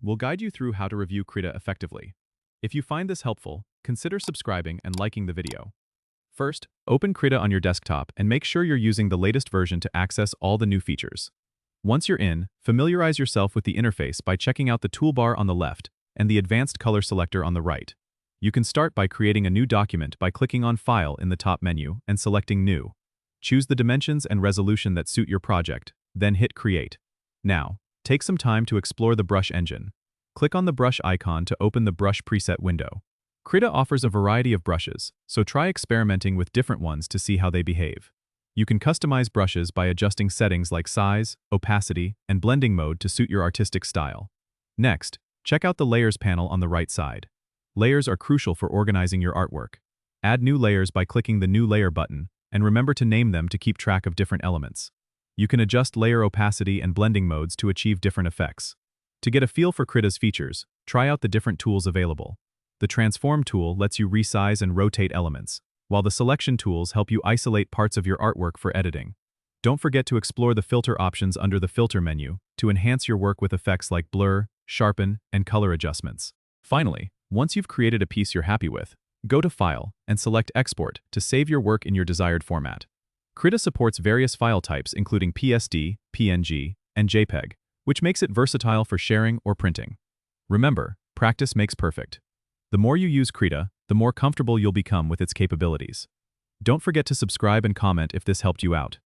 we'll guide you through how to review Krita effectively. If you find this helpful, consider subscribing and liking the video. First, open Krita on your desktop and make sure you're using the latest version to access all the new features. Once you're in, familiarize yourself with the interface by checking out the toolbar on the left and the advanced color selector on the right. You can start by creating a new document by clicking on File in the top menu and selecting New. Choose the dimensions and resolution that suit your project, then hit Create. Now, take some time to explore the brush engine. Click on the brush icon to open the brush preset window. Krita offers a variety of brushes, so try experimenting with different ones to see how they behave. You can customize brushes by adjusting settings like size, opacity, and blending mode to suit your artistic style. Next, check out the Layers panel on the right side. Layers are crucial for organizing your artwork. Add new layers by clicking the New Layer button, and remember to name them to keep track of different elements. You can adjust layer opacity and blending modes to achieve different effects. To get a feel for Krita's features, try out the different tools available. The Transform tool lets you resize and rotate elements, while the Selection tools help you isolate parts of your artwork for editing. Don't forget to explore the filter options under the Filter menu to enhance your work with effects like blur, sharpen, and color adjustments. Finally, once you've created a piece you're happy with, go to File and select Export to save your work in your desired format. Krita supports various file types including PSD, PNG, and JPEG, which makes it versatile for sharing or printing. Remember, practice makes perfect. The more you use Krita, the more comfortable you'll become with its capabilities. Don't forget to subscribe and comment if this helped you out.